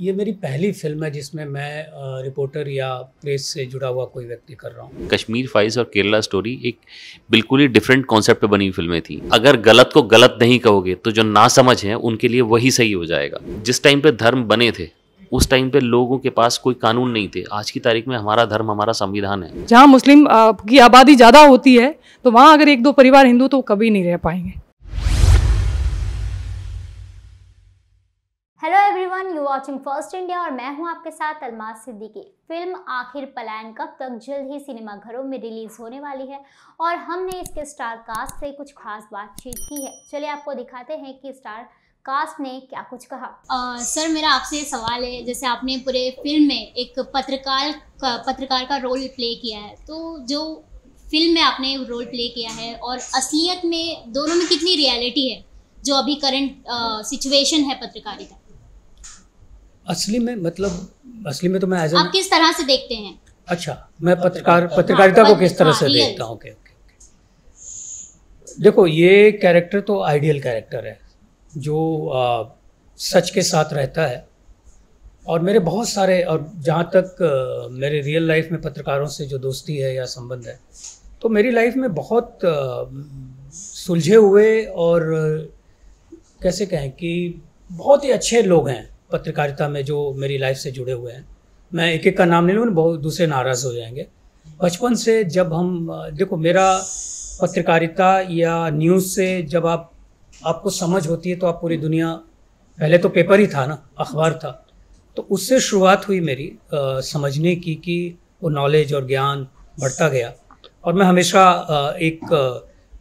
ये मेरी पहली फिल्म है जिसमें मैं रिपोर्टर या प्रेस से जुड़ा हुआ कोई व्यक्ति कर रहा हूँ। कश्मीर फाइल्स और केरला स्टोरी एक बिल्कुल ही डिफरेंट कॉन्सेप्ट पे बनी फिल्में थी। अगर गलत को गलत नहीं कहोगे तो जो ना समझ है उनके लिए वही सही हो जाएगा। जिस टाइम पे धर्म बने थे उस टाइम पे लोगों के पास कोई कानून नहीं थे। आज की तारीख में हमारा धर्म हमारा संविधान है। जहाँ मुस्लिम की आबादी ज़्यादा होती है तो वहाँ अगर एक दो परिवार हिंदू तो कभी नहीं रह पाएंगे। Hello everyone, you watching first India और मैं हूं आपके साथ अलमास सिद्दीकी। फिल्म आखिर पलायन कब तक जल्द ही सिनेमाघरों में रिलीज होने वाली है और हमने इसके स्टार कास्ट से कुछ खास बातचीत की है। चलिए आपको दिखाते हैं कि स्टार कास्ट ने क्या कुछ कहा। सर, मेरा आपसे सवाल है, जैसे आपने पूरे फिल्म में एक पत्रकार का रोल प्ले किया है, तो जो फिल्म में आपने रोल प्ले किया है और असलियत में दोनों में कितनी रियलिटी है जो अभी करंट सिचुएशन है पत्रकारिता? असली में तो मैं आप किस तरह से देखते हैं? अच्छा, मैं पत्रकारिता को किस तरह से देखता हूँ। ओके। देखो, ये कैरेक्टर तो आइडियल कैरेक्टर है जो सच के साथ रहता है और मेरे बहुत सारे, और जहाँ तक मेरे रियल लाइफ में पत्रकारों से जो दोस्ती है या संबंध है, तो मेरी लाइफ में बहुत सुलझे हुए और कैसे कहें कि बहुत ही अच्छे लोग हैं पत्रकारिता में जो मेरी लाइफ से जुड़े हुए हैं। मैं एक एक का नाम नहीं लूँ, बहुत दूसरे नाराज़ हो जाएंगे। बचपन से जब हम देखो, मेरा पत्रकारिता या न्यूज़ से जब आपको समझ होती है तो आप पूरी दुनिया, पहले तो पेपर ही था ना, अखबार था, तो उससे शुरुआत हुई मेरी समझने की कि वो नॉलेज और ज्ञान बढ़ता गया। और मैं हमेशा एक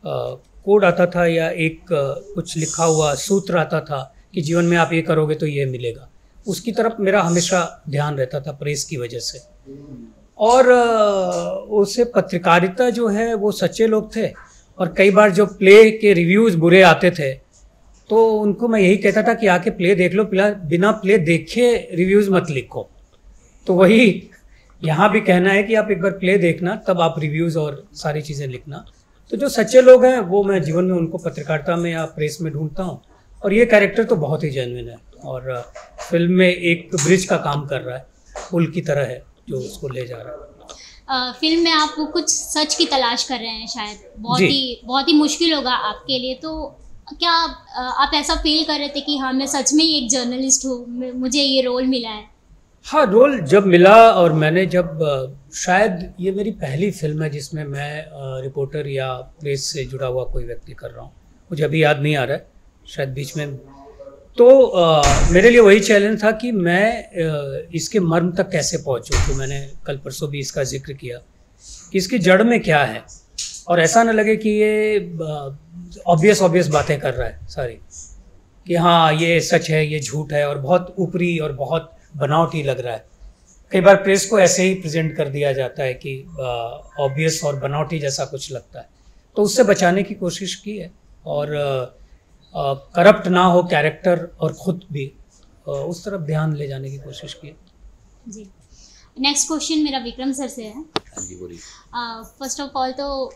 कोड आता था या एक कुछ लिखा हुआ सूत्र आता था कि जीवन में आप ये करोगे तो ये मिलेगा, उसकी तरफ मेरा हमेशा ध्यान रहता था प्रेस की वजह से। और उससे पत्रकारिता जो है वो सच्चे लोग थे और कई बार जो प्ले के रिव्यूज़ बुरे आते थे तो उनको मैं यही कहता था कि आके प्ले देख लो, बिना प्ले देखे रिव्यूज़ मत लिखो। तो वही यहाँ भी कहना है कि आप एक बार प्ले देखना, तब आप रिव्यूज़ और सारी चीज़ें लिखना। तो जो सच्चे लोग हैं वो मैं जीवन में उनको पत्रकारिता में या प्रेस में ढूंढता हूँ और ये कैरेक्टर तो बहुत ही जेन्युइन है और फिल्म में एक ब्रिज का काम कर रहा है, पुल की तरह है जो उसको ले जा रहा है। फिल्म में आप कुछ सच की तलाश कर रहे हैं, शायद बहुत ही मुश्किल होगा आपके लिए, तो क्या आप ऐसा फील कर रहे थे कि हाँ, मैं सच में ही एक जर्नलिस्ट हूँ, मुझे ये रोल मिला है? हाँ, रोल जब मिला और मैंने जब शायद ये मेरी पहली फिल्म है जिसमें मैं रिपोर्टर या प्रेस से जुड़ा हुआ कोई व्यक्ति कर रहा हूँ। मुझे अभी याद नहीं आ रहा है, शायद बीच में। तो मेरे लिए वही चैलेंज था कि मैं इसके मर्म तक कैसे पहुँचूँ। तो मैंने कल परसों भी इसका जिक्र किया कि इसकी जड़ में क्या है और ऐसा न लगे कि ये ऑब्वियस बातें कर रहा है सारी, कि हाँ ये सच है, ये झूठ है, और बहुत ऊपरी और बहुत बनावटी लग रहा है। कई बार प्रेस को ऐसे ही प्रेजेंट कर दिया जाता है कि ऑब्वियस और बनावटी जैसा कुछ लगता है, तो उससे बचाने की कोशिश की है और करप्ट ना हो कैरेक्टर और ख़ुद भी उस तरफ ध्यान ले जाने की कोशिश की है। जी, नेक्स्ट क्वेश्चन मेरा विक्रम सर से है। जी बोलिए। फर्स्ट ऑफ ऑल तो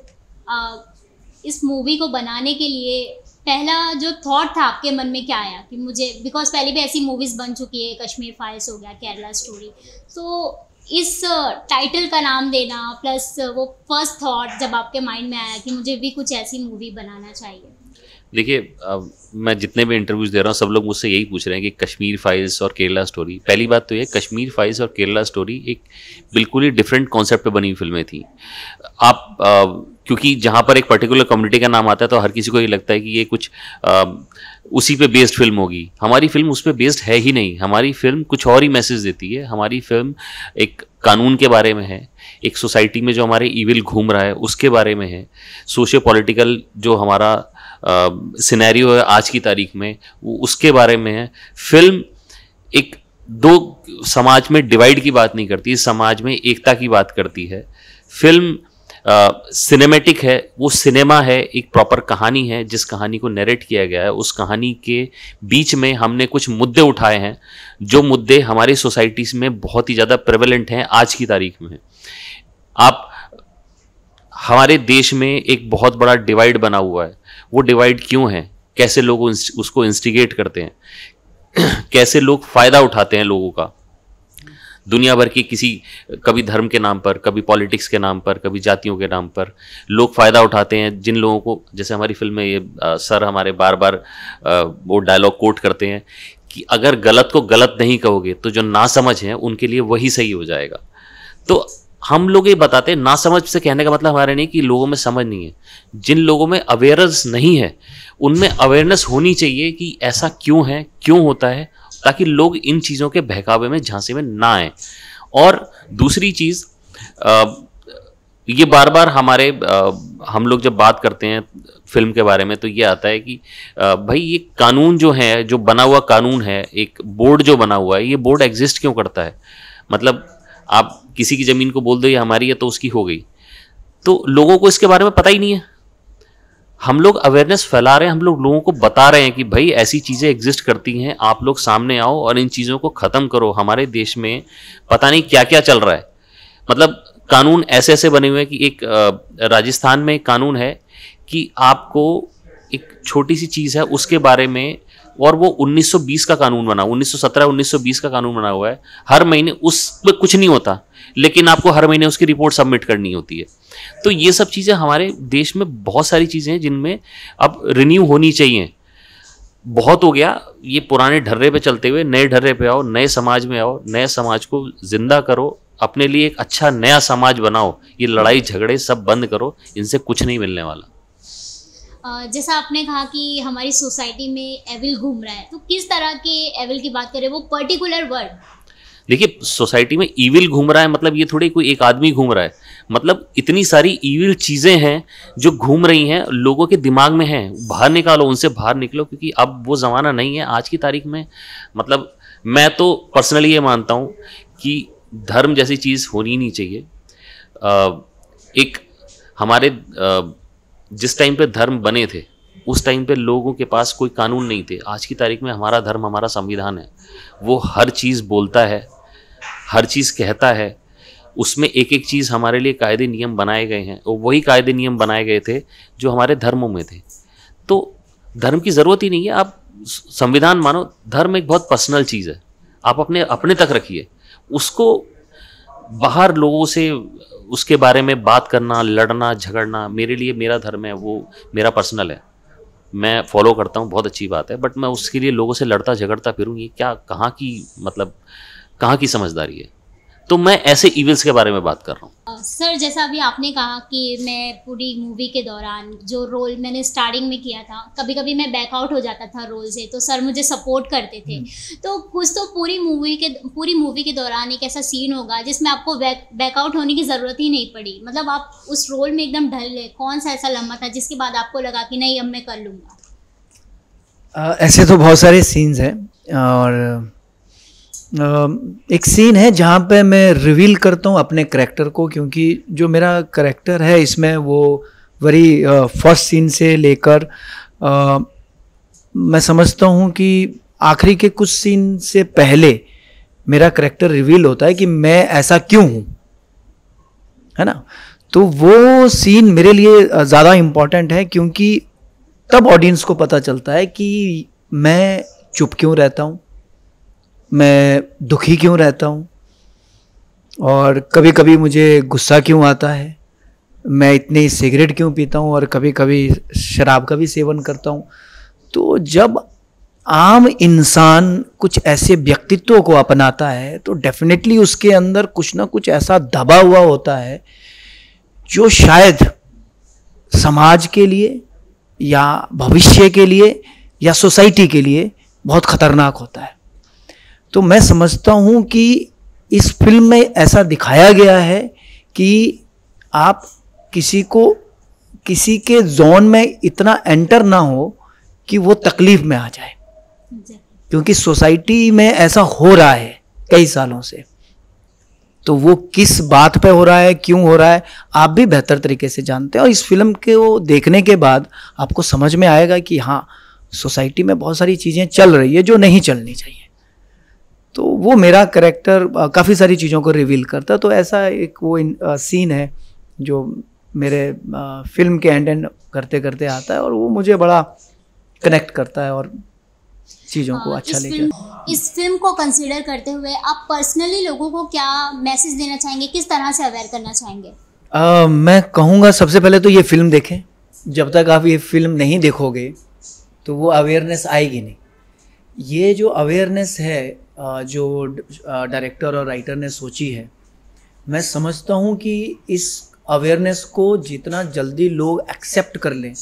इस मूवी को बनाने के लिए पहला जो थॉट था आपके मन में क्या आया कि मुझे, बिकॉज पहले भी ऐसी मूवीज़ बन चुकी है, कश्मीर फाइल्स हो गया, केरला स्टोरी, तो इस टाइटल का नाम देना प्लस वो फर्स्ट थॉट जब आपके माइंड में आया कि मुझे भी कुछ ऐसी मूवी बनाना चाहिए? देखिए, मैं जितने भी इंटरव्यूज़ दे रहा हूँ सब लोग मुझसे यही पूछ रहे हैं कि कश्मीर फाइल्स और केरला स्टोरी। पहली बात तो ये, कश्मीर फाइल्स और केरला स्टोरी एक बिल्कुल ही डिफरेंट कॉन्सेप्ट पे बनी फिल्में थी। आप क्योंकि जहाँ पर एक पर्टिकुलर कम्युनिटी का नाम आता है तो हर किसी को ये लगता है कि ये कुछ उसी पे बेस्ड फिल्म होगी। हमारी फिल्म उस पर बेस्ड है ही नहीं। हमारी फिल्म कुछ और ही मैसेज देती है। हमारी फिल्म एक कानून के बारे में है, एक सोसाइटी में जो हमारे ईविल घूम रहा है उसके बारे में है, सोशियो पॉलिटिकल जो हमारा सिनेरियो है आज की तारीख में वो उसके बारे में है। फिल्म एक दो समाज में डिवाइड की बात नहीं करती, समाज में एकता की बात करती है। फिल्म सिनेमैटिक है, वो सिनेमा है, एक प्रॉपर कहानी है जिस कहानी को नरेट किया गया है। उस कहानी के बीच में हमने कुछ मुद्दे उठाए हैं जो मुद्दे हमारी सोसाइटीज़ में बहुत ही ज़्यादा प्रेवलेंट हैं आज की तारीख में। आप हमारे देश में एक बहुत बड़ा डिवाइड बना हुआ है। वो डिवाइड क्यों है, कैसे लोग उसको इंस्टिगेट करते हैं, कैसे लोग फ़ायदा उठाते हैं लोगों का, दुनिया भर की किसी, कभी धर्म के नाम पर, कभी पॉलिटिक्स के नाम पर, कभी जातियों के नाम पर लोग फ़ायदा उठाते हैं। जिन लोगों को, जैसे हमारी फिल्म में ये सर हमारे बार बार वो डायलॉग कोट करते हैं कि अगर गलत को गलत नहीं कहोगे तो जो नासमझ हैं उनके लिए वही सही हो जाएगा। तो हम लोग ये बताते हैं, नासमझ से कहने का मतलब हमारे नहीं कि लोगों में समझ नहीं है, जिन लोगों में अवेयरनेस नहीं है उनमें अवेयरनेस होनी चाहिए कि ऐसा क्यों है, क्यों होता है, ताकि लोग इन चीज़ों के बहकावे में, झांसे में ना आए। और दूसरी चीज़, ये बार बार हमारे हम लोग जब बात करते हैं फिल्म के बारे में तो ये आता है कि भाई ये कानून जो है, जो बना हुआ कानून है, एक बोर्ड जो बना हुआ है, ये बोर्ड एग्जिस्ट क्यों करता है? मतलब आप किसी की ज़मीन को बोल दो ये हमारी है तो उसकी हो गई, तो लोगों को इसके बारे में पता ही नहीं है। हम लोग अवेयरनेस फैला रहे हैं, हम लोग लोगों को बता रहे हैं कि भाई ऐसी चीज़ें एग्जिस्ट करती हैं, आप लोग सामने आओ और इन चीज़ों को ख़त्म करो। हमारे देश में पता नहीं क्या क्या चल रहा है, मतलब कानून ऐसे ऐसे बने हुए हैं कि एक राजस्थान में एक कानून है कि आपको एक छोटी सी चीज़ है उसके बारे में, और वो 1920 का कानून बना, 1917-1920 का कानून बना हुआ है, हर महीने उस पर कुछ नहीं होता लेकिन आपको हर महीने उसकी रिपोर्ट सबमिट करनी होती है। तो ये सब चीज़ें हमारे देश में बहुत सारी चीज़ें हैं जिनमें अब रिन्यू होनी चाहिए। बहुत हो गया ये पुराने ढर्रे पे चलते हुए, नए ढर्रे पे आओ, नए समाज में आओ, नए समाज को जिंदा करो, अपने लिए एक अच्छा नया समाज बनाओ, ये लड़ाई झगड़े सब बंद करो, इनसे कुछ नहीं मिलने वाला। जैसा आपने कहा कि हमारी सोसाइटी में एविल घूम रहा है, तो किस तरह के एविल की बात करें, वो पर्टिकुलर वर्ड? देखिए, सोसाइटी में ईविल घूम रहा है मतलब ये थोड़ी कोई एक आदमी घूम रहा है, मतलब इतनी सारी ईविल चीज़ें हैं जो घूम रही हैं, लोगों के दिमाग में हैं। बाहर निकालो, उनसे बाहर निकलो, क्योंकि अब वो ज़माना नहीं है आज की तारीख में। मतलब मैं तो पर्सनली ये मानता हूँ कि धर्म जैसी चीज़ होनी नहीं चाहिए। एक हमारे जिस टाइम पे धर्म बने थे उस टाइम पे लोगों के पास कोई कानून नहीं थे। आज की तारीख में हमारा धर्म, हमारा संविधान है, वो हर चीज़ बोलता है, हर चीज़ कहता है, उसमें एक एक चीज़ हमारे लिए कायदे नियम बनाए गए हैं, और वही कायदे नियम बनाए गए थे जो हमारे धर्मों में थे। तो धर्म की ज़रूरत ही नहीं है, आप संविधान मानो। धर्म एक बहुत पर्सनल चीज़ है, आप अपने तक रखिए उसको। बाहर लोगों से उसके बारे में बात करना, लड़ना, झगड़ना, मेरे लिए मेरा धर्म है, वो मेरा पर्सनल है, मैं फॉलो करता हूँ, बहुत अच्छी बात है, बट मैं उसके लिए लोगों से लड़ता झगड़ता फिरूँ, ये क्या, कहाँ की, मतलब कहाँ की समझदारी है? तो मैं ऐसे इविल्स के बारे में बात कर रहा हूँ। सर, जैसा अभी आपने कहा कि मैं पूरी मूवी के दौरान जो रोल मैंने स्टार्टिंग में किया था, कभी कभी मैं बैकआउट हो जाता था रोल से, तो सर मुझे सपोर्ट करते थे। तो कुछ तो पूरी मूवी के दौरान एक ऐसा सीन होगा जिसमें आपको बैकआउट होने की ज़रूरत ही नहीं पड़ी, मतलब आप उस रोल में एकदम ढल गए। कौन सा ऐसा लम्हा था जिसके बाद आपको लगा कि नहीं, अब मैं कर लूँगा? ऐसे तो बहुत सारे सीन्स हैं, और एक सीन है जहाँ पे मैं रिवील करता हूँ अपने करैक्टर को, क्योंकि जो मेरा करैक्टर है इसमें वो वेरी फर्स्ट सीन से लेकर मैं समझता हूँ कि आखिरी के कुछ सीन से पहले मेरा करैक्टर रिवील होता है कि मैं ऐसा क्यों हूँ, है ना। तो वो सीन मेरे लिए ज़्यादा इम्पॉर्टेंट है, क्योंकि तब ऑडियंस को पता चलता है कि मैं चुप क्यों रहता हूँ, मैं दुखी क्यों रहता हूँ, और कभी कभी मुझे गुस्सा क्यों आता है, मैं इतनी सिगरेट क्यों पीता हूँ, और कभी कभी शराब का भी सेवन करता हूँ। तो जब आम इंसान कुछ ऐसे व्यक्तित्व को अपनाता है तो डेफिनेटली उसके अंदर कुछ ना कुछ ऐसा दबा हुआ होता है जो शायद समाज के लिए या भविष्य के लिए या सोसाइटी के लिए बहुत खतरनाक होता है। तो मैं समझता हूँ कि इस फिल्म में ऐसा दिखाया गया है कि आप किसी के जोन में इतना एंटर ना हो कि वो तकलीफ में आ जाए, क्योंकि सोसाइटी में ऐसा हो रहा है कई सालों से। तो वो किस बात पे हो रहा है, क्यों हो रहा है, आप भी बेहतर तरीके से जानते हैं, और इस फिल्म को देखने के बाद आपको समझ में आएगा कि हाँ, सोसाइटी में बहुत सारी चीज़ें चल रही है जो नहीं चलनी चाहिए। तो वो मेरा करैक्टर काफ़ी सारी चीज़ों को रिवील करता है। तो ऐसा एक वो सीन है जो मेरे फिल्म के एंड करते करते आता है, और वो मुझे बड़ा कनेक्ट करता है और चीज़ों को अच्छा लेकर। इस फिल्म को कंसीडर करते हुए आप पर्सनली लोगों को क्या मैसेज देना चाहेंगे, किस तरह से अवेयर करना चाहेंगे? मैं कहूँगा सबसे पहले तो ये फिल्म देखें। जब तक आप ये फिल्म नहीं देखोगे तो वो अवेयरनेस आएगी नहीं। ये जो अवेयरनेस है जो डायरेक्टर और राइटर ने सोची है, मैं समझता हूँ कि इस अवेयरनेस को जितना जल्दी लोग एक्सेप्ट कर लें,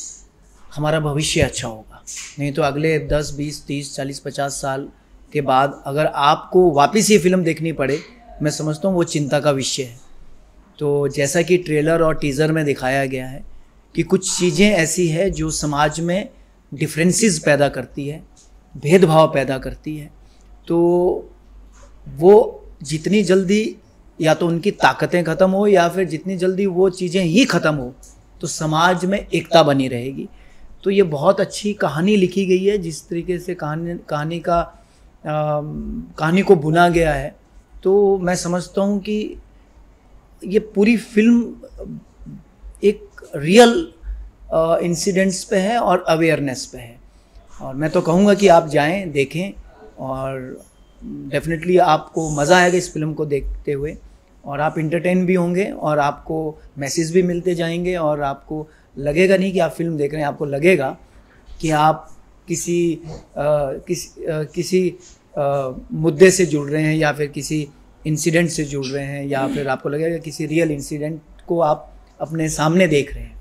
हमारा भविष्य अच्छा होगा। नहीं तो अगले 10, 20, 30, 40, 50 साल के बाद अगर आपको वापस ये फिल्म देखनी पड़े, मैं समझता हूँ वो चिंता का विषय है। तो जैसा कि ट्रेलर और टीज़र में दिखाया गया है कि कुछ चीज़ें ऐसी है जो समाज में डिफरेंसेस पैदा करती है, भेदभाव पैदा करती है, तो वो जितनी जल्दी या तो उनकी ताकतें ख़त्म हो या फिर जितनी जल्दी वो चीज़ें ही ख़त्म हो तो समाज में एकता बनी रहेगी। तो ये बहुत अच्छी कहानी लिखी गई है। जिस तरीके से कहानी को बुना गया है, तो मैं समझता हूँ कि ये पूरी फिल्म एक रियल इंसिडेंट्स पे है और अवेयरनेस पे है। और मैं तो कहूँगा कि आप जाएं, देखें, और डेफिनेटली आपको मज़ा आएगा इस फिल्म को देखते हुए, और आप इंटरटेन भी होंगे और आपको मैसेज भी मिलते जाएंगे, और आपको लगेगा नहीं कि आप फिल्म देख रहे हैं, आपको लगेगा कि आप किसी मुद्दे से जुड़ रहे हैं या फिर किसी इंसिडेंट से जुड़ रहे हैं, या फिर आपको लगेगा किसी रियल इंसिडेंट को आप अपने सामने देख रहे हैं।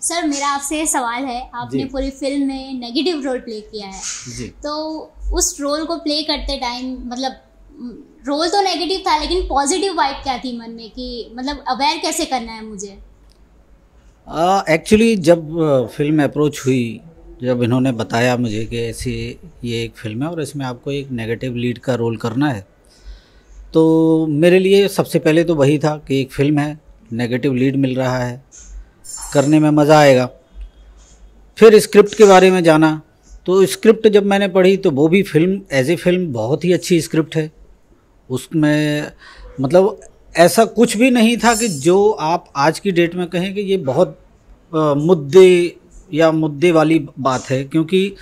सर, मेरा आपसे सवाल है, आपने पूरी फिल्म में नेगेटिव रोल प्ले किया है जी। तो उस रोल को प्ले करते टाइम मतलब रोल तो नेगेटिव था, लेकिन पॉजिटिव वाइब क्या थी मन में कि मतलब अवेयर कैसे करना है मुझे? एक्चुअली जब फिल्म अप्रोच हुई, जब इन्होंने बताया मुझे कि ऐसी ये एक फिल्म है और इसमें आपको एक नेगेटिव लीड का रोल करना है, तो मेरे लिए सबसे पहले तो वही था कि एक फ़िल्म है, नेगेटिव लीड मिल रहा है, करने में मज़ा आएगा। फिर स्क्रिप्ट के बारे में जाना, तो स्क्रिप्ट जब मैंने पढ़ी तो वो भी फिल्म एज ए फिल्म बहुत ही अच्छी स्क्रिप्ट है। उसमें मतलब ऐसा कुछ भी नहीं था कि जो आप आज की डेट में कहें कि ये बहुत मुद्दे वाली बात है, क्योंकि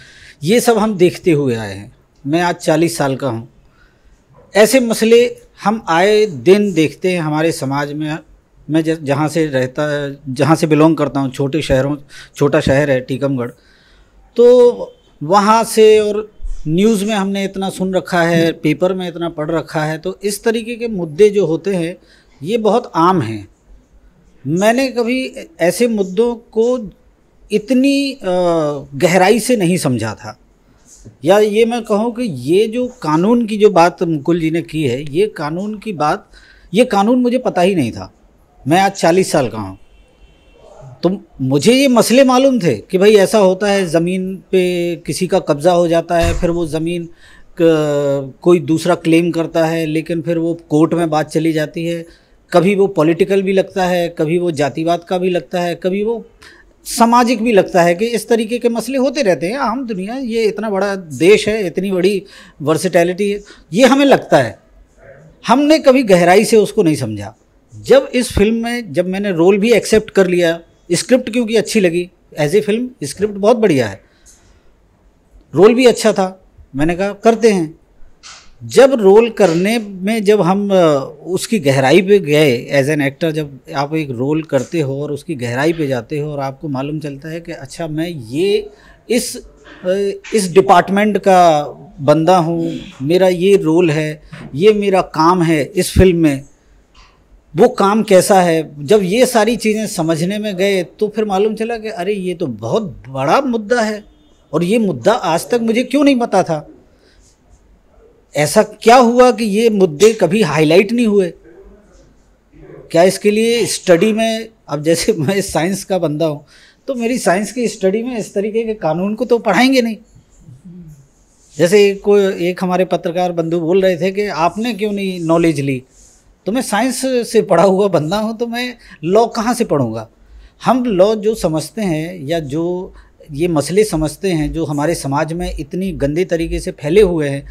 ये सब हम देखते हुए आए हैं। मैं आज 40 साल का हूँ, ऐसे मसले हम आए दिन देखते हैं हमारे समाज में। मैं जहाँ से बिलोंग करता हूँ, छोटा शहर है टीकमगढ़, तो वहाँ से और न्यूज़ में हमने इतना सुन रखा है, पेपर में इतना पढ़ रखा है, तो इस तरीके के मुद्दे जो होते हैं ये बहुत आम हैं। मैंने कभी ऐसे मुद्दों को इतनी गहराई से नहीं समझा था, या ये मैं कहूँ कि ये जो कानून की जो बात मुकुल जी ने की है, ये कानून की बात, ये कानून मुझे पता ही नहीं था। मैं आज 40 साल का हूँ, तो मुझे ये मसले मालूम थे कि भाई ऐसा होता है, ज़मीन पे किसी का कब्ज़ा हो जाता है, फिर वो ज़मीन कोई दूसरा क्लेम करता है, लेकिन फिर वो कोर्ट में बात चली जाती है। कभी वो पॉलिटिकल भी लगता है, कभी वो जातिवाद का भी लगता है, कभी वो सामाजिक भी लगता है कि इस तरीके के मसले होते रहते हैं। आम दुनिया, ये इतना बड़ा देश है, इतनी बड़ी वर्सेटैलिटी है, ये हमें लगता है। हमने कभी गहराई से उसको नहीं समझा। जब इस फिल्म में जब मैंने रोल भी एक्सेप्ट कर लिया, स्क्रिप्ट क्योंकि अच्छी लगी, एज ए फिल्म स्क्रिप्ट बहुत बढ़िया है, रोल भी अच्छा था, मैंने कहा करते हैं। जब रोल करने में जब हम उसकी गहराई पे गए एज एन एक्टर, जब आप एक रोल करते हो और उसकी गहराई पे जाते हो और आपको मालूम चलता है कि अच्छा मैं ये इस डिपार्टमेंट का बंदा हूँ, मेरा ये रोल है, ये मेरा काम है इस फिल्म में, वो काम कैसा है, जब ये सारी चीज़ें समझने में गए तो फिर मालूम चला कि अरे ये तो बहुत बड़ा मुद्दा है, और ये मुद्दा आज तक मुझे क्यों नहीं पता था। ऐसा क्या हुआ कि ये मुद्दे कभी हाईलाइट नहीं हुए? क्या इसके लिए स्टडी में, अब जैसे मैं साइंस का बंदा हूँ, तो मेरी साइंस की स्टडी में इस तरीके के कानून को तो पढ़ाएंगे नहीं। जैसे एक हमारे पत्रकार बंधु बोल रहे थे कि आपने क्यों नहीं नॉलेज ली, तो मैं साइंस से पढ़ा हुआ बंदा हूँ, तो मैं लॉ कहाँ से पढ़ूँगा। हम लॉ जो समझते हैं या जो ये मसले समझते हैं जो हमारे समाज में इतनी गंदे तरीके से फैले हुए हैं,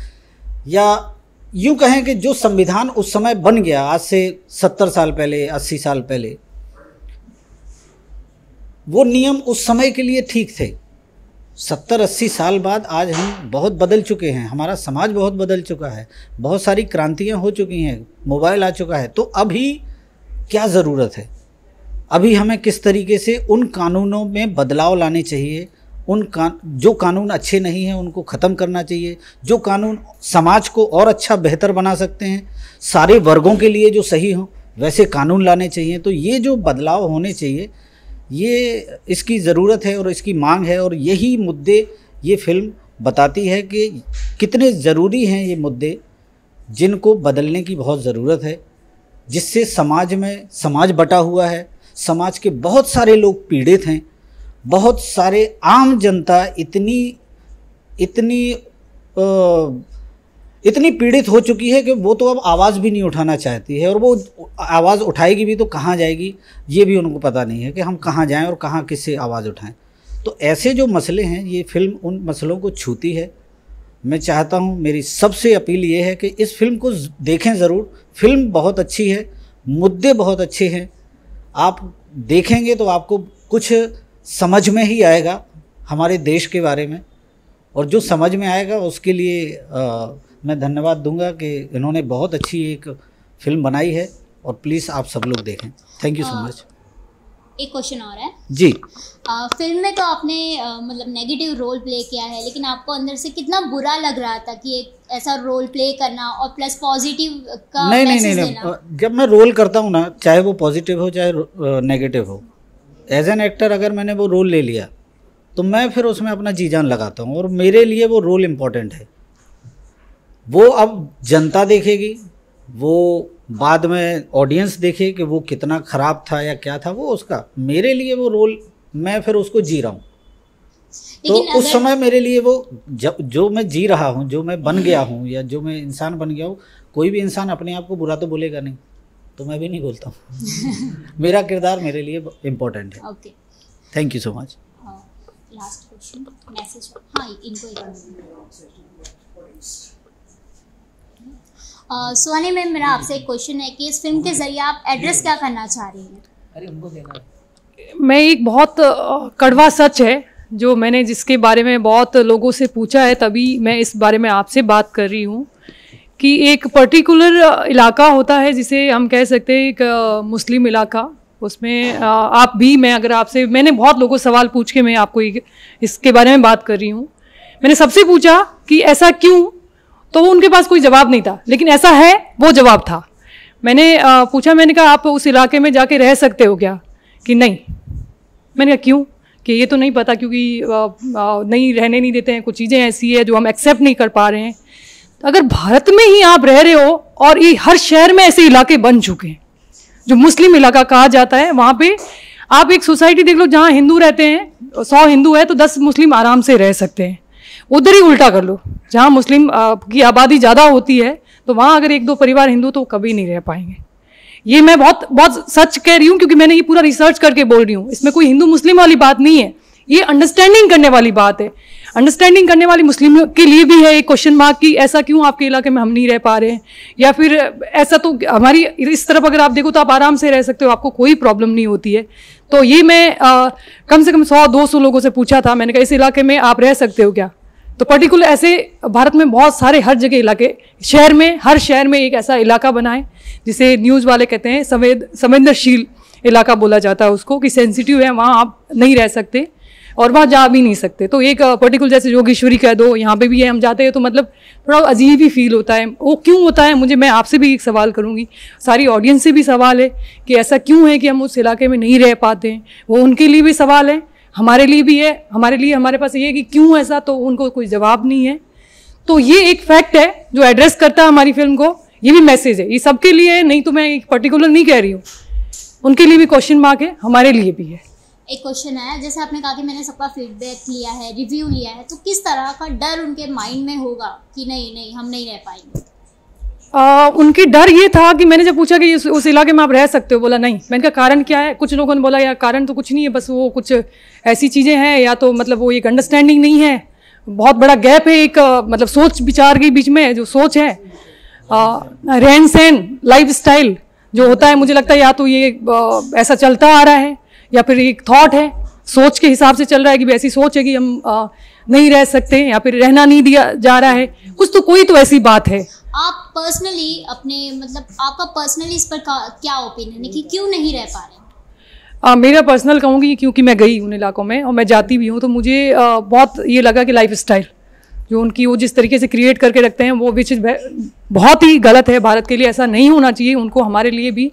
या यूँ कहें कि जो संविधान उस समय बन गया आज से 70 साल पहले, 80 साल पहले, वो नियम उस समय के लिए ठीक थे, 70-80 साल बाद आज हम बहुत बदल चुके हैं, हमारा समाज बहुत बदल चुका है, बहुत सारी क्रांतियाँ हो चुकी हैं, मोबाइल आ चुका है। तो अभी क्या ज़रूरत है, अभी हमें किस तरीके से उन कानूनों में बदलाव लाने चाहिए, जो कानून अच्छे नहीं हैं उनको ख़त्म करना चाहिए, जो कानून समाज को और अच्छा बेहतर बना सकते हैं, सारे वर्गों के लिए जो सही हों वैसे कानून लाने चाहिए। तो ये जो बदलाव होने चाहिए, ये इसकी ज़रूरत है और इसकी मांग है, और यही मुद्दे ये फिल्म बताती है कि कितने ज़रूरी हैं ये मुद्दे, जिनको बदलने की बहुत ज़रूरत है, जिससे समाज बटा हुआ है, समाज के बहुत सारे लोग पीड़ित हैं, बहुत सारे आम जनता इतनी पीड़ित हो चुकी है कि वो तो अब आवाज़ भी नहीं उठाना चाहती है, और वो आवाज़ उठाएगी भी तो कहाँ जाएगी ये भी उनको पता नहीं है कि हम कहाँ जाएं और कहाँ किससे आवाज़ उठाएं। तो ऐसे जो मसले हैं, ये फिल्म उन मसलों को छूती है। मैं चाहता हूँ, मेरी सबसे अपील ये है कि इस फिल्म को देखें ज़रूर। फिल्म बहुत अच्छी है, मुद्दे बहुत अच्छे हैं, आप देखेंगे तो आपको कुछ समझ में ही आएगा हमारे देश के बारे में, और जो समझ में आएगा उसके लिए मैं धन्यवाद दूंगा कि इन्होंने बहुत अच्छी एक फिल्म बनाई है, और प्लीज़ आप सब लोग देखें। Thank you so much. एक क्वेश्चन और है जी। फिल्म में तो आपने मतलब नेगेटिव रोल प्ले किया है, लेकिन आपको अंदर से कितना बुरा लग रहा था कि एक ऐसा रोल प्ले करना और प्लस पॉजिटिव का मैसेज देना? जब मैं रोल करता हूँ ना, चाहे वो पॉजिटिव हो चाहे नेगेटिव हो, एज एन एक्टर अगर मैंने वो रोल ले लिया तो मैं फिर उसमें अपना जी जान लगाता हूँ, और मेरे लिए वो रोल इम्पोर्टेंट है। वो अब जनता देखेगी, वो बाद में ऑडियंस देखे कि वो कितना ख़राब था या क्या था, वो उसका, मेरे लिए वो रोल मैं फिर उसको जी रहा हूँ। तो उस समय मेरे लिए वो जो मैं जी रहा हूँ, जो मैं बन गया हूँ या जो मैं इंसान बन गया हूँ, कोई भी इंसान अपने आप को बुरा तो बोलेगा नहीं, तो मैं भी नहीं बोलता हूँ। मेरा किरदार मेरे लिए इम्पोर्टेंट है। Okay, thank you so much. Last question message. हाँ, इनको सुहानी मैम, मेरा आपसे एक क्वेश्चन है कि इस फिल्म के जरिए आप एड्रेस क्या करना चाह रही हैं? अरे उनको देना। मैं एक बहुत कड़वा सच है जो मैंने जिसके बारे में बहुत लोगों से पूछा है, तभी मैं इस बारे में आपसे बात कर रही हूँ कि एक पर्टिकुलर इलाका होता है जिसे हम कह सकते हैं एक मुस्लिम इलाका, उसमें आप भी, मैं अगर आपसे, मैंने बहुत लोगों से सवाल पूछ के मैं आपको इसके बारे में बात कर रही हूँ। मैंने सबसे पूछा कि ऐसा क्यों, तो उनके पास कोई जवाब नहीं था, लेकिन ऐसा है वो जवाब था। मैंने पूछा, मैंने कहा आप उस इलाके में जाके रह सकते हो क्या, कि नहीं। मैंने कहा क्यों, कि ये तो नहीं पता, क्योंकि नहीं रहने नहीं देते हैं, कुछ चीज़ें ऐसी है जो हम एक्सेप्ट नहीं कर पा रहे हैं। अगर भारत में ही आप रह रहे हो और ये हर शहर में ऐसे इलाके बन चुके हैं जो मुस्लिम इलाका कहा जाता है, वहाँ पे आप एक सोसाइटी देख लो जहाँ हिंदू रहते हैं, 100 हिंदू है तो 10 मुस्लिम आराम से रह सकते हैं। उधर ही उल्टा कर लो, जहाँ मुस्लिम की आबादी ज़्यादा होती है तो वहाँ अगर 1-2 परिवार हिंदू तो कभी नहीं रह पाएंगे। ये मैं बहुत बहुत सच कह रही हूँ, क्योंकि मैंने ये पूरा रिसर्च करके बोल रही हूँ। इसमें कोई हिंदू मुस्लिम वाली बात नहीं है, ये अंडरस्टैंडिंग करने वाली बात है। अंडरस्टैंडिंग करने वाली मुस्लिम के लिए भी है एक क्वेश्चन मार्क कि ऐसा क्यों आपके इलाके में हम नहीं रह पा रहे हैं, या फिर ऐसा तो हमारी इस तरफ अगर आप देखो तो आप आराम से रह सकते हो, आपको कोई प्रॉब्लम नहीं होती है। तो ये मैं कम से कम 100-200 लोगों से पूछा था, मैंने कहा इस इलाके में आप रह सकते हो क्या। तो पर्टिकुलर ऐसे भारत में बहुत सारे हर जगह इलाके, शहर में, हर शहर में एक ऐसा इलाका बनाए जिसे न्यूज़ वाले कहते हैं संवेदनशील इलाका बोला जाता है उसको, कि सेंसिटिव है, वहाँ आप नहीं रह सकते और वहाँ जा भी नहीं सकते। तो एक पर्टिकुलर जैसे योगेश्वरी कह दो, यहाँ पे भी है, हम जाते हैं तो मतलब थोड़ा अजीब ही फील होता है। वो क्यों होता है, मुझे, मैं आपसे भी एक सवाल करूँगी, सारी ऑडियंस से भी सवाल है कि ऐसा क्यों है कि हम उस इलाके में नहीं रह पाते हैं। वो उनके लिए भी सवाल है, हमारे लिए भी है, हमारे लिए, हमारे पास ये है कि क्यों ऐसा, तो उनको कोई जवाब नहीं है। तो ये एक फैक्ट है जो एड्रेस करता है हमारी फिल्म को, ये भी मैसेज है, ये सबके लिए है, नहीं तो मैं एक पर्टिकुलर नहीं कह रही हूँ, उनके लिए भी क्वेश्चन मार्क है, हमारे लिए भी है। एक क्वेश्चन है, जैसे आपने कहा कि मैंने सबका फीडबैक लिया है, रिव्यू लिया है, तो किस तरह का डर उनके माइंड में होगा कि नहीं हम नहीं रह पाएंगे? उनकी डर ये था कि मैंने जब पूछा कि उस इलाके में आप रह सकते हो, बोला नहीं। मैंने कहा कारण क्या है, कुछ लोगों ने बोला यार कारण तो कुछ नहीं है, बस वो कुछ ऐसी चीज़ें हैं, या तो मतलब वो एक अंडरस्टैंडिंग नहीं है, बहुत बड़ा गैप है एक मतलब सोच विचार के बीच में, जो सोच है, रहन सहन, लाइफ स्टाइल जो होता है, मुझे लगता है या तो ये ऐसा चलता आ रहा है या फिर एक थॉट है, सोच के हिसाब से चल रहा है कि ऐसी सोच है कि हम नहीं रह सकते या फिर रहना नहीं दिया जा रहा है, कुछ तो कोई तो ऐसी बात है। आप पर्सनली अपने मतलब आपका पर्सनली इस पर क्या ओपिनियन है कि क्यों नहीं रह पा रहे? मेरा पर्सनल कहूँगी क्योंकि मैं गई उन इलाकों में और मैं जाती भी हूँ, तो मुझे बहुत ये लगा कि लाइफ स्टाइल जो उनकी वो जिस तरीके से क्रिएट करके रखते हैं वो विच बहुत ही गलत है। भारत के लिए ऐसा नहीं होना चाहिए। उनको हमारे लिए भी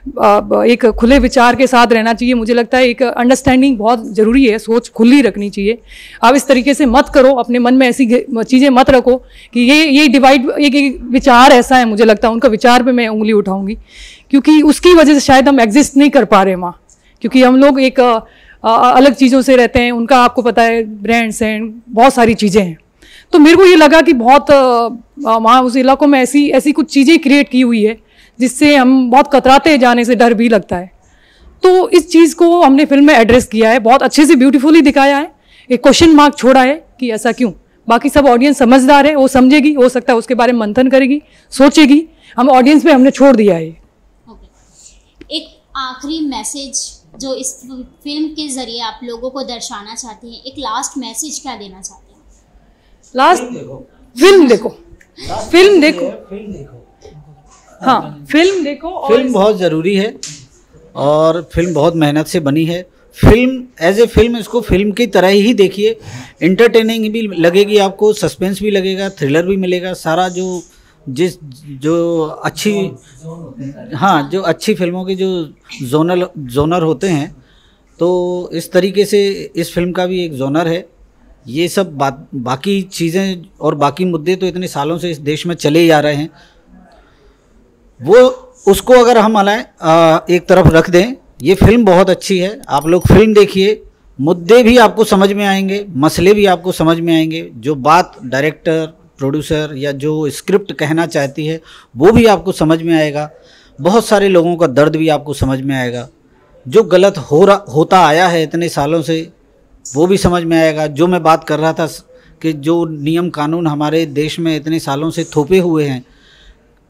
एक खुले विचार के साथ रहना चाहिए। मुझे लगता है एक अंडरस्टैंडिंग बहुत ज़रूरी है, सोच खुली रखनी चाहिए। आप इस तरीके से मत करो, अपने मन में ऐसी चीज़ें मत रखो कि ये डिवाइड, एक विचार ऐसा है, मुझे लगता है उनका विचार पे मैं उंगली उठाऊंगी क्योंकि उसकी वजह से शायद हम एग्जिस्ट नहीं कर पा रहे वहाँ, क्योंकि हम लोग एक अलग चीज़ों से रहते हैं। उनका आपको पता है ब्रांड्स हैं, बहुत सारी चीज़ें हैं। तो मेरे को ये लगा कि बहुत वहाँ उस इलाकों में ऐसी कुछ चीज़ें क्रिएट की हुई है जिससे हम बहुत कतराते जाने से डर भी लगता है। तो इस चीज़ को हमने फिल्म में एड्रेस किया है, बहुत अच्छे से ब्यूटीफुली दिखाया है। एक क्वेश्चन मार्क छोड़ा है कि ऐसा क्यों। बाकी सब ऑडियंस समझदार है, वो समझेगी, हो सकता है उसके बारे में मंथन करेगी, सोचेगी। हम ऑडियंस पे हमने छोड़ दिया है। एक आखिरी मैसेज जो इस फिल्म के जरिए आप लोगों को दर्शाना चाहते हैं, एक लास्ट मैसेज क्या देना चाहते हैं? लास्ट फिल्म देखो, फिल्म देखो, हाँ फिल्म देखो। और फिल्म बहुत ज़रूरी है और फिल्म बहुत मेहनत से बनी है। फिल्म एज ए फिल्म इसको फिल्म की तरह ही देखिए। इंटरटेनिंग भी लगेगी आपको, सस्पेंस भी लगेगा, थ्रिलर भी मिलेगा। सारा जो अच्छी फिल्मों के जो जोनर होते हैं, तो इस तरीके से इस फिल्म का भी एक जोनर है। ये सब बाकी चीज़ें और बाकी मुद्दे तो इतने सालों से इस देश में चले ही आ रहे हैं, वो उसको अगर हम एक तरफ रख दें। ये फिल्म बहुत अच्छी है, आप लोग फिल्म देखिए, मुद्दे भी आपको समझ में आएंगे, मसले भी आपको समझ में आएंगे। जो बात डायरेक्टर, प्रोड्यूसर या जो स्क्रिप्ट कहना चाहती है वो भी आपको समझ में आएगा। बहुत सारे लोगों का दर्द भी आपको समझ में आएगा। जो गलत होता आया है इतने सालों से वो भी समझ में आएगा। जो मैं बात कर रहा था कि जो नियम कानून हमारे देश में इतने सालों से थोपे हुए हैं,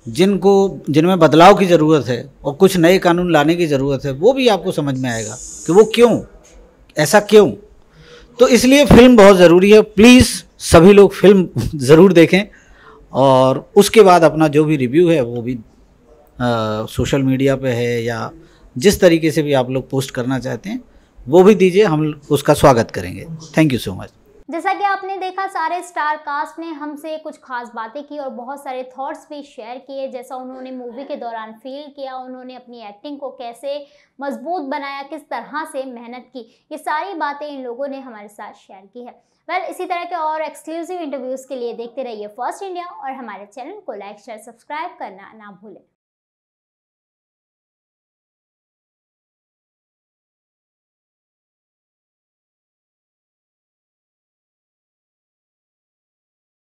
जिनमें बदलाव की ज़रूरत है और कुछ नए कानून लाने की ज़रूरत है, वो भी आपको समझ में आएगा कि वो क्यों, ऐसा क्यों। तो इसलिए फिल्म बहुत ज़रूरी है। प्लीज़ सभी लोग फिल्म ज़रूर देखें और उसके बाद अपना जो भी रिव्यू है वो भी सोशल मीडिया पे है या जिस तरीके से भी आप लोग पोस्ट करना चाहते हैं वो भी दीजिए, हम उसका स्वागत करेंगे। Thank you so much. जैसा कि आपने देखा, सारे स्टार कास्ट ने हमसे कुछ खास बातें की और बहुत सारे थॉट्स भी शेयर किए, जैसा उन्होंने मूवी के दौरान फील किया, उन्होंने अपनी एक्टिंग को कैसे मजबूत बनाया, किस तरह से मेहनत की, ये सारी बातें इन लोगों ने हमारे साथ शेयर की है। इसी तरह के और एक्सक्लूसिव इंटरव्यूज़ के लिए देखते रहिए फर्स्ट इंडिया और हमारे चैनल को लाइक, शेयर, सब्सक्राइब करना ना भूलें।